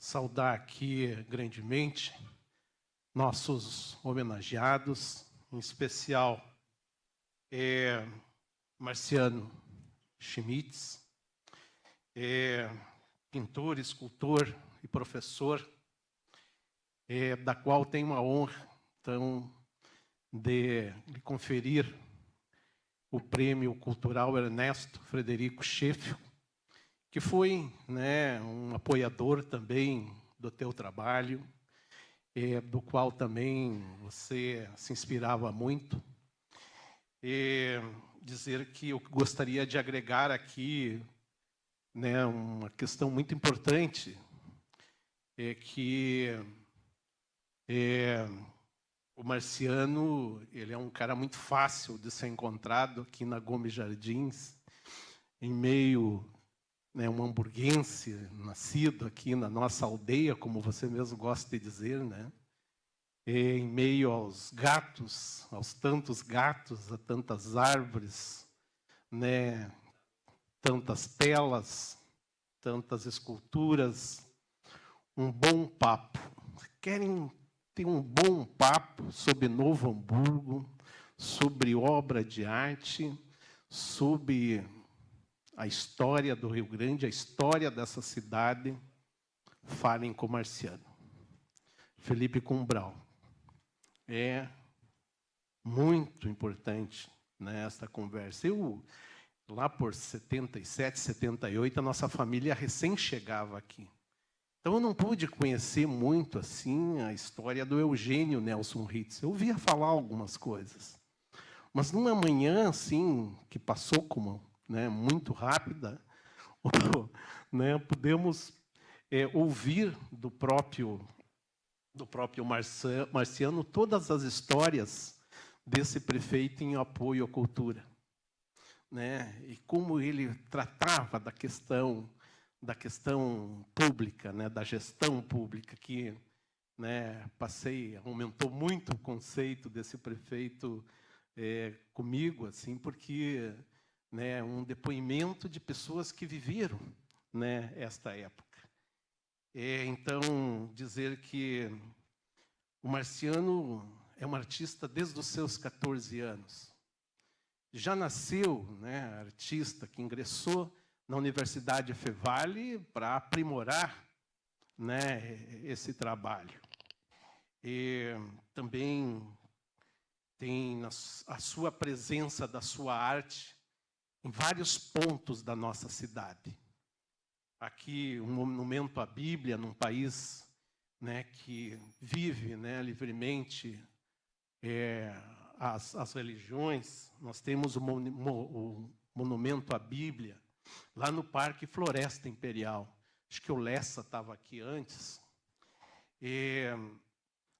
saudar aqui grandemente nossos homenageados, em especial Marciano Schmitz, pintor, escultor e professor, da qual tenho a honra, então, de conferir o Prêmio Cultural Ernesto Frederico Scheffel, que foi, um apoiador também do teu trabalho, do qual também você se inspirava muito. E dizer que eu gostaria de agregar aqui uma questão muito importante, que o Marciano ele é um cara muito fácil de ser encontrado aqui na Gomes Jardins, em meio um hamburguense, nascido aqui na nossa aldeia, como você mesmo gosta de dizer, em meio aos gatos, aos tantos gatos, a tantas árvores, tantas telas, tantas esculturas, um bom papo. Querem ter um bom papo sobre Novo Hamburgo, sobre obra de arte, sobre a história do Rio Grande, a história dessa cidade, falem com o Marciano. Felipe Cumbral. É muito importante esta conversa. Lá por 77, 78, a nossa família recém chegava aqui. Então, eu não pude conhecer muito assim a história do Eugênio Nelson Ritz. Eu ouvia falar algumas coisas. Mas numa manhã assim, que passou como muito rápida, podemos ouvir do próprio Marciano todas as histórias desse prefeito em apoio à cultura, e como ele tratava da questão pública, da gestão pública, que aumentou muito o conceito desse prefeito comigo, assim, porque um depoimento de pessoas que viveram esta época. Então, dizer que o Marciano é um artista desde os seus 14 anos. Já nasceu artista que ingressou na Universidade Fevale para aprimorar esse trabalho. E também tem a sua presença da sua arte em vários pontos da nossa cidade. Aqui, um monumento à Bíblia, num país que vive livremente as religiões. Nós temos o monumento à Bíblia, lá no Parque Floresta Imperial. Acho que o Lessa estava aqui antes.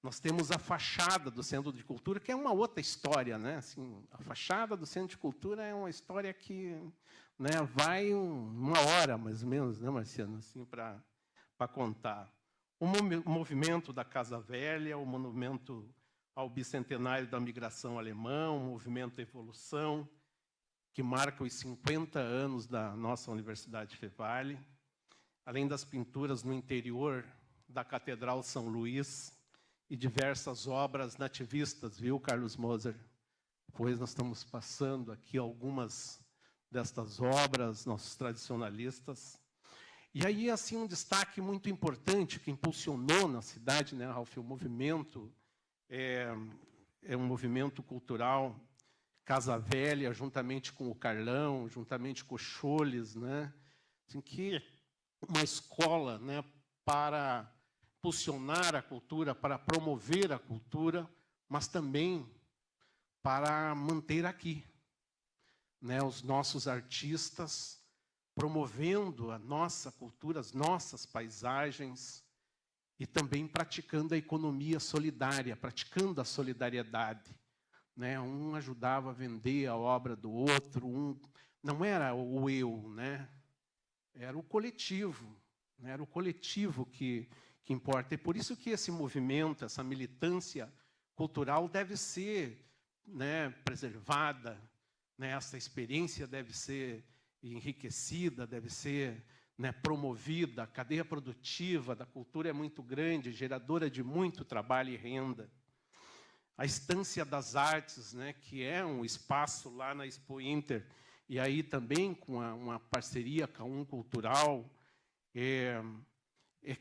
Nós temos a fachada do Centro de Cultura, que é uma outra história, Assim, a fachada do Centro de Cultura é uma história que vai uma hora, mais ou menos, Marciano, assim, para contar. O movimento da Casa Velha, o monumento ao bicentenário da migração alemã, o movimento Evolução, que marca os 50 anos da nossa Universidade Fevale, além das pinturas no interior da Catedral São Luís e diversas obras nativistas, viu, Carlos Moser? Pois nós estamos passando aqui algumas destas obras, nossos tradicionalistas. E aí, assim, um destaque muito importante que impulsionou na cidade, Ralf, o movimento é um movimento cultural Casa Velha, juntamente com o Carlão, juntamente com o Choles, assim, que uma escola para impulsionar a cultura, para promover a cultura, mas também para manter aqui os nossos artistas, promovendo a nossa cultura, as nossas paisagens, e também praticando a economia solidária, praticando a solidariedade. Um ajudava a vender a obra do outro, não era o eu, era o coletivo, era o coletivo que importa. E por isso que esse movimento, essa militância cultural deve ser preservada, essa experiência deve ser enriquecida, deve ser né, promovida, a cadeia produtiva da cultura é muito grande, geradora de muito trabalho e renda. A Estância das Artes, né, que é um espaço lá na Expo Inter, e aí também com uma parceria com a Cultural,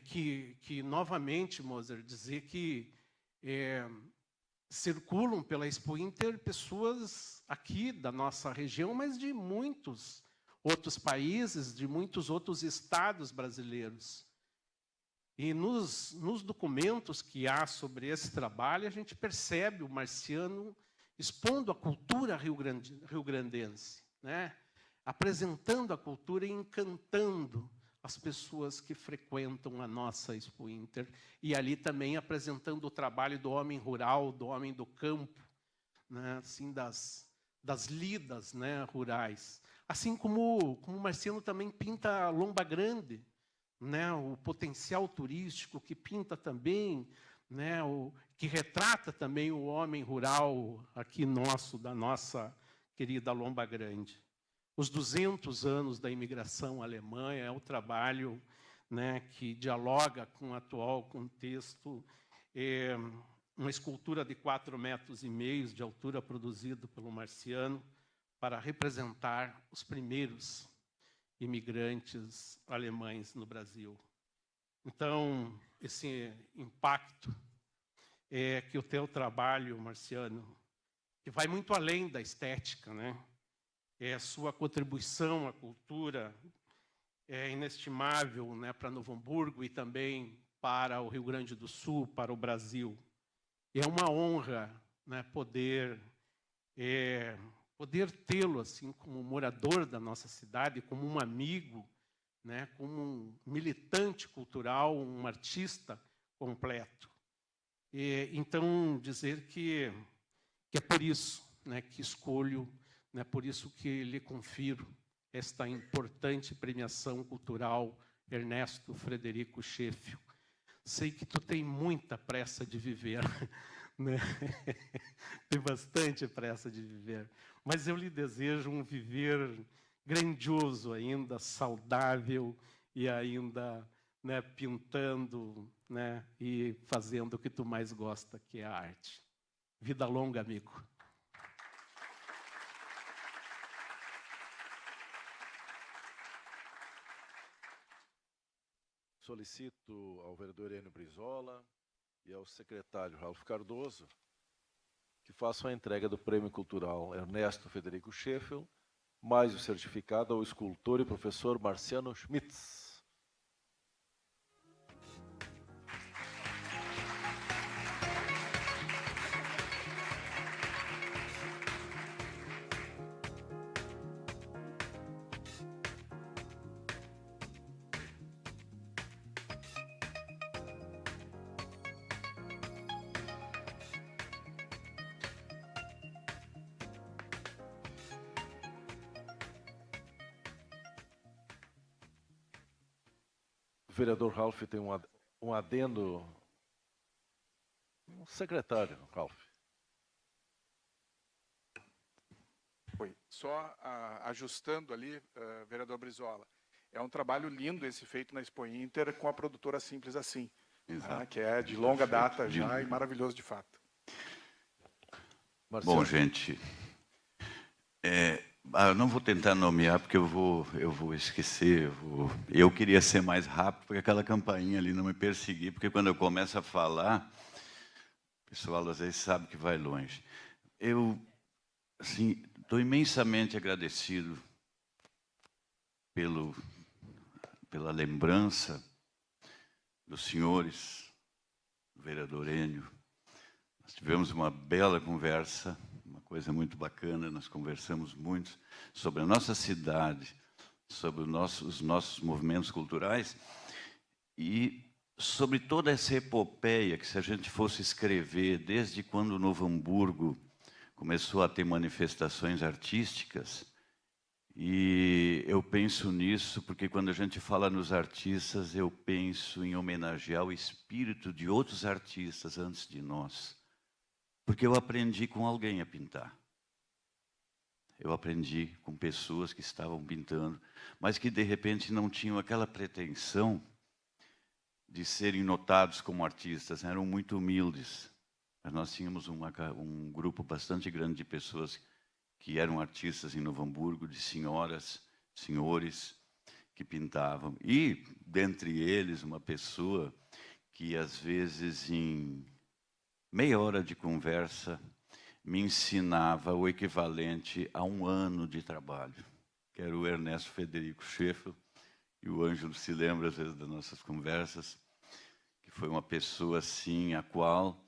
que novamente, Moser, dizer que circulam pela Expo Inter pessoas aqui da nossa região, mas de muitos outros países, de muitos outros estados brasileiros. E nos documentos que há sobre esse trabalho, a gente percebe o Marciano expondo a cultura rio-grandense, né? Apresentando a cultura e encantando as pessoas que frequentam a nossa Expo Inter, e ali também apresentando o trabalho do homem rural, do homem do campo, né? Assim, das lidas, né, rurais. Assim como o Marciano também pinta a Lomba Grande, né, o potencial turístico que pinta também, né, que retrata também o homem rural aqui da nossa querida Lomba Grande. Os 200 anos da imigração alemã é o trabalho, né, que dialoga com o atual contexto. Uma escultura de 4,5 metros de altura, produzida pelo Marciano, para representar os primeiros imigrantes alemães no Brasil. Então, esse impacto é que o teu trabalho, Marciano, que vai muito além da estética, né? A sua contribuição à cultura é inestimável, né, para Novo Hamburgo e também para o Rio Grande do Sul, para o Brasil. E é uma honra, né, poder tê-lo assim como morador da nossa cidade, como um amigo, né, como um militante cultural, um artista completo. Então, dizer que é por isso, né, que escolho, né, por isso que lhe confiro esta importante premiação cultural Ernesto Frederico Scheffel. Sei que tu tem muita pressa de viver, né? Tem bastante pressa de viver, mas eu lhe desejo um viver grandioso ainda, saudável e ainda, né, pintando, né, e fazendo o que tu mais gosta, que é a arte. Vida longa, amigo. Solicito ao vereador Enio Brizola e ao secretário Ralph Cardoso que façam a entrega do Prêmio Cultural Ernesto Frederico Scheffel, mais o certificado ao escultor e professor Marciano Schmitz. O vereador Ralph tem um adendo. Um secretário, Ralph. Oi, só ajustando ali, vereador Brizola. É um trabalho lindo esse feito na Expo Inter com a produtora Simples Assim, que é de longa data já e maravilhoso de fato. Marcelo. Bom, gente, eu não vou tentar nomear porque eu vou esquecer. Eu queria ser mais rápido porque aquela campainha ali não me perseguir, porque quando eu começo a falar, o pessoal às vezes sabe que vai longe. Eu, assim, estou imensamente agradecido pela lembrança dos senhores, do vereador Enio. Nós tivemos uma bela conversa, uma coisa muito bacana. Nós conversamos muito sobre a nossa cidade, sobre os nossos movimentos culturais e sobre toda essa epopeia que, se a gente fosse escrever desde quando Novo Hamburgo começou a ter manifestações artísticas, e eu penso nisso porque quando a gente fala nos artistas, eu penso em homenagear o espírito de outros artistas antes de nós. Porque eu aprendi com alguém a pintar. Eu aprendi com pessoas que estavam pintando, mas que, de repente, não tinham aquela pretensão de serem notados como artistas, eram muito humildes. Mas nós tínhamos um grupo bastante grande de pessoas que eram artistas em Novo Hamburgo, de senhoras, senhores, que pintavam. E, dentre eles, uma pessoa que, às vezes, em meia hora de conversa, me ensinava o equivalente a 1 ano de trabalho, que era o Ernesto Federico Scheffel, e o Ângelo se lembra, às vezes, das nossas conversas, que foi uma pessoa, assim, a qual,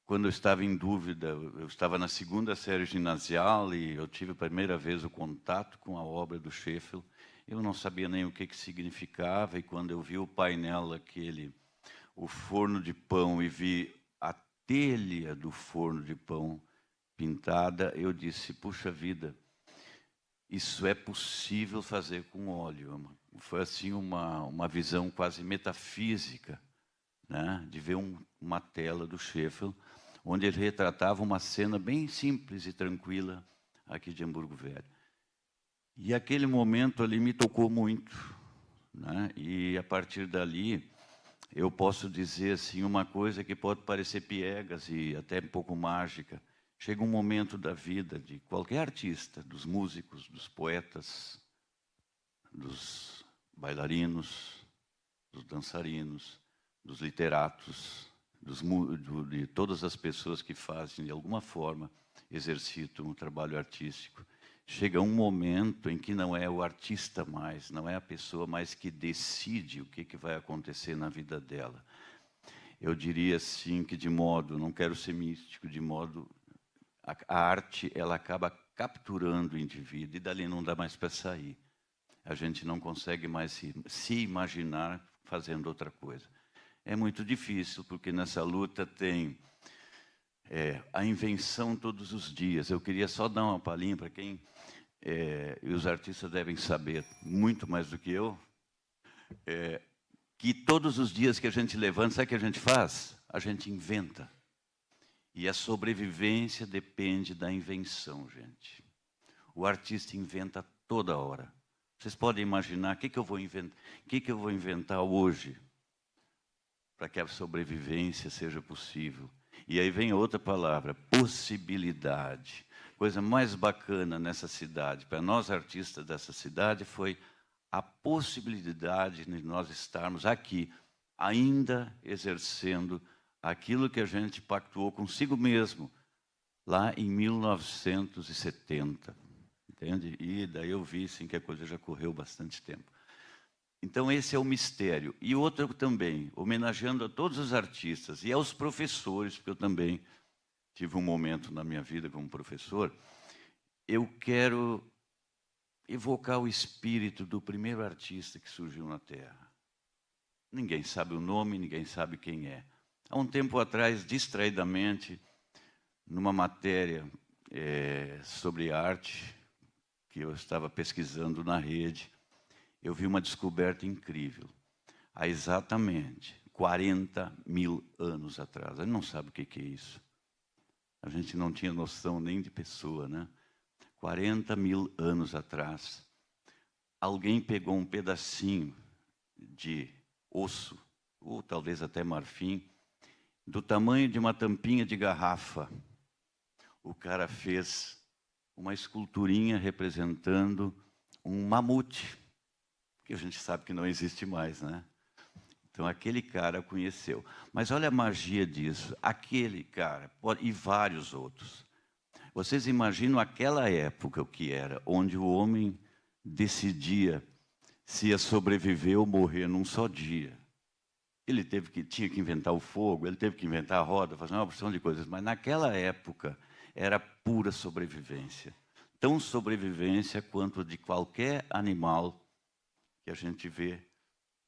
quando eu estava em dúvida, eu estava na 2ª série ginasial e eu tive a primeira vez o contato com a obra do Scheffel. Eu não sabia nem o que significava, e quando eu vi o painel, o forno de pão, e vi a telha do forno de pão pintada, eu disse, puxa vida, isso é possível fazer com óleo. Foi assim uma visão quase metafísica, né, de ver uma tela do Scheffel, onde ele retratava uma cena bem simples e tranquila aqui de Hamburgo Velho. E aquele momento ali me tocou muito, né? E a partir dali eu posso dizer assim uma coisa que pode parecer piegas e até um pouco mágica. Chega um momento da vida de qualquer artista, dos músicos, dos poetas, dos bailarinos, dos dançarinos, dos literatos, de todas as pessoas que fazem, de alguma forma, exercitam um trabalho artístico. Chega um momento em que não é o artista mais, não é a pessoa mais que decide o que vai acontecer na vida dela. Eu diria assim que, de modo, não quero ser místico, de modo, a arte, ela acaba capturando o indivíduo e dali não dá mais para sair. A gente não consegue mais se imaginar fazendo outra coisa. É muito difícil, porque nessa luta tem a invenção todos os dias. Eu queria só dar uma palhinha para quem... e os artistas devem saber muito mais do que eu, que todos os dias que a gente levanta, sabe o que a gente faz? A gente inventa. E a sobrevivência depende da invenção, gente. O artista inventa toda hora. Vocês podem imaginar o que eu vou inventar, eu vou inventar hoje para que a sobrevivência seja possível. E aí vem outra palavra, possibilidade. Coisa mais bacana nessa cidade, para nós artistas dessa cidade, foi a possibilidade de nós estarmos aqui, ainda exercendo aquilo que a gente pactuou consigo mesmo, lá em 1970. Entende? E daí eu vi assim, que a coisa já correu bastante tempo. Então, esse é o mistério. E outro também, homenageando a todos os artistas e aos professores, porque eu também tive um momento na minha vida como professor, eu quero evocar o espírito do primeiro artista que surgiu na Terra. Ninguém sabe o nome, ninguém sabe quem é. Há um tempo atrás, distraidamente, numa matéria sobre arte, que eu estava pesquisando na rede, eu vi uma descoberta incrível. Há exatamente 40.000 anos atrás. A gente não sabe o que é isso. A gente não tinha noção nem de pessoa, né? 40.000 anos atrás, alguém pegou um pedacinho de osso, ou talvez até marfim, do tamanho de uma tampinha de garrafa. O cara fez uma esculturinha representando um mamute, que a gente sabe que não existe mais, né? Então, aquele cara conheceu. Mas olha a magia disso. Aquele cara, e vários outros. Vocês imaginam aquela época o que era, onde o homem decidia se ia sobreviver ou morrer num só dia. Ele tinha que inventar o fogo, ele teve que inventar a roda, fazer uma porção de coisas. Mas naquela época era pura sobrevivência. Tão sobrevivência quanto de qualquer animal que a gente vê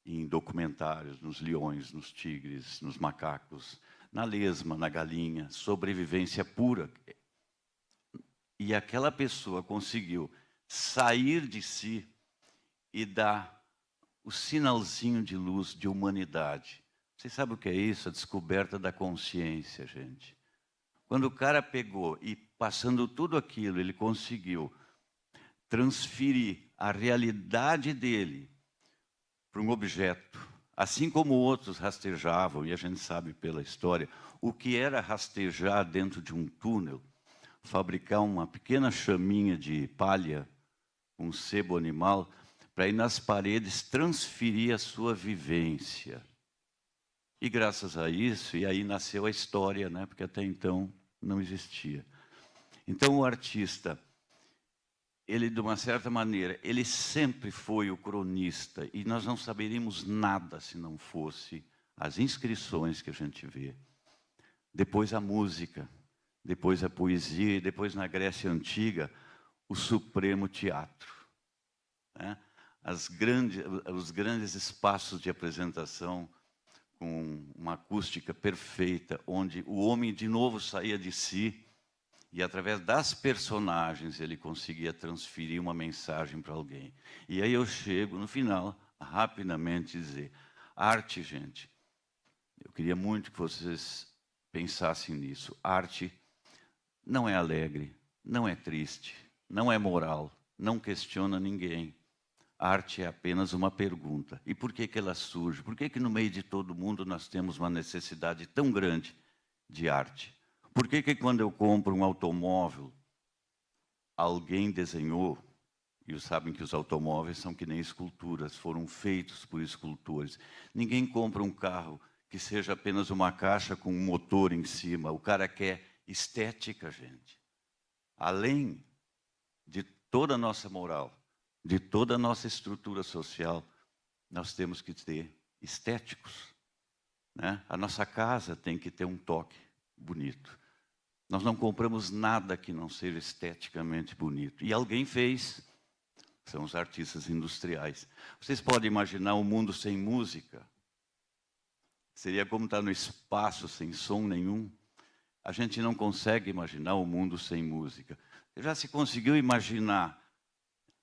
em documentários, nos leões, nos tigres, nos macacos, na lesma, na galinha, sobrevivência pura. E aquela pessoa conseguiu sair de si e dar o sinalzinho de luz de humanidade. Vocês sabem o que é isso? A descoberta da consciência, gente. Quando o cara pegou e passando tudo aquilo, ele conseguiu transferir a realidade dele para um objeto, assim como outros rastejavam, e a gente sabe pela história, o que era rastejar dentro de um túnel, fabricar uma pequena chaminha de palha, um sebo animal, para ir nas paredes transferir a sua vivência. E graças a isso, e aí nasceu a história, né? Porque até então não existia. Então o artista, ele de uma certa maneira, ele sempre foi o cronista, e nós não saberíamos nada se não fosse as inscrições que a gente vê. Depois a música, depois a poesia, e depois na Grécia Antiga, o supremo teatro, né? Os grandes espaços de apresentação com uma acústica perfeita, onde o homem de novo saía de si e, através das personagens, ele conseguia transferir uma mensagem para alguém. E aí eu chego, no final, a rapidamente dizer, arte, gente, eu queria muito que vocês pensassem nisso. Arte não é alegre, não é triste, não é moral, não questiona ninguém. A arte é apenas uma pergunta. E por que ela surge? Por que no meio de todo mundo nós temos uma necessidade tão grande de arte? Por que quando eu compro um automóvel, alguém desenhou, e sabem que os automóveis são que nem esculturas, foram feitos por escultores. Ninguém compra um carro que seja apenas uma caixa com um motor em cima. O cara quer estética, gente. Além de toda a nossa moral, de toda a nossa estrutura social, nós temos que ter estéticos, né? A nossa casa tem que ter um toque bonito. Nós não compramos nada que não seja esteticamente bonito. E alguém fez, são os artistas industriais. Vocês podem imaginar um mundo sem música? Seria como estar no espaço sem som nenhum. A gente não consegue imaginar o mundo sem música. Já se conseguiu imaginar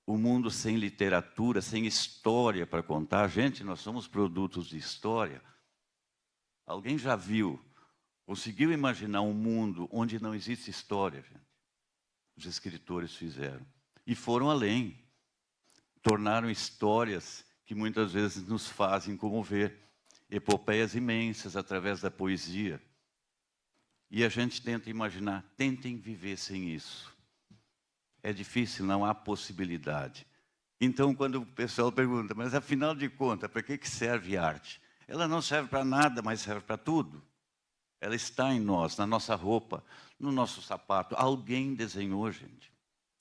o mundo sem literatura, sem história para contar? Gente, nós somos produtos de história. Alguém já viu, conseguiu imaginar um mundo onde não existe história, gente? Os escritores fizeram. E foram além. Tornaram histórias que muitas vezes nos fazem comover. Epopeias imensas através da poesia. E a gente tenta imaginar, tentem viver sem isso. É difícil, não há possibilidade. Então, quando o pessoal pergunta, mas afinal de contas, para que serve arte? Ela não serve para nada, mas serve para tudo. Ela está em nós, na nossa roupa, no nosso sapato. Alguém desenhou, gente.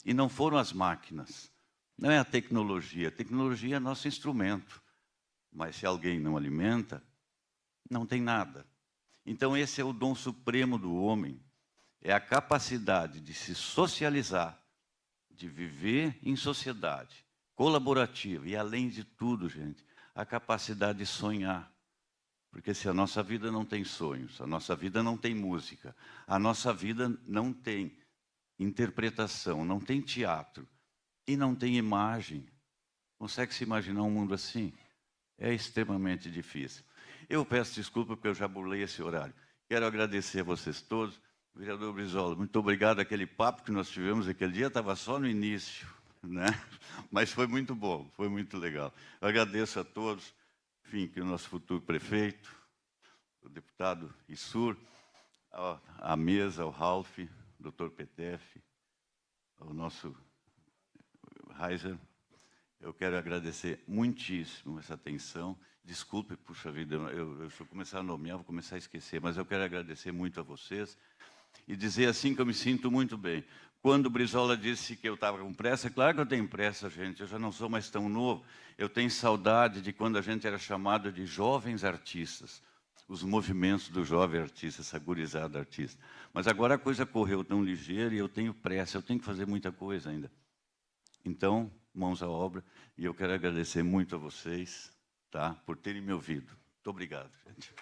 E não foram as máquinas. Não é a tecnologia. A tecnologia é nosso instrumento. Mas se alguém não alimenta, não tem nada. Então, esse é o dom supremo do homem. É a capacidade de se socializar, de viver em sociedade, colaborativa. E, além de tudo, gente, a capacidade de sonhar. Porque se a nossa vida não tem sonhos, a nossa vida não tem música, a nossa vida não tem interpretação, não tem teatro e não tem imagem, consegue se imaginar um mundo assim? É extremamente difícil. Eu peço desculpa porque eu já burlei esse horário. Quero agradecer a vocês todos. Vereador Brizola, muito obrigado. Aquele papo que nós tivemos aquele dia estava só no início, né? Mas foi muito bom, foi muito legal. Eu agradeço a todos, enfim, que o nosso futuro prefeito, o deputado Issur, a mesa, o Ralph, o doutor Petef, o nosso Heiser. Eu quero agradecer muitíssimo essa atenção. Desculpe, puxa vida, eu se eu começar a nomear, vou começar a esquecer, mas eu quero agradecer muito a vocês e dizer assim que eu me sinto muito bem. Quando o Brizola disse que eu estava com pressa, claro que eu tenho pressa, gente, eu já não sou mais tão novo. Eu tenho saudade de quando a gente era chamado de jovens artistas, os movimentos do jovem artista, essa gurizada artista. Mas agora a coisa correu tão ligeira e eu tenho pressa, eu tenho que fazer muita coisa ainda. Então, mãos à obra, e eu quero agradecer muito a vocês, tá, por terem me ouvido. Muito obrigado, gente.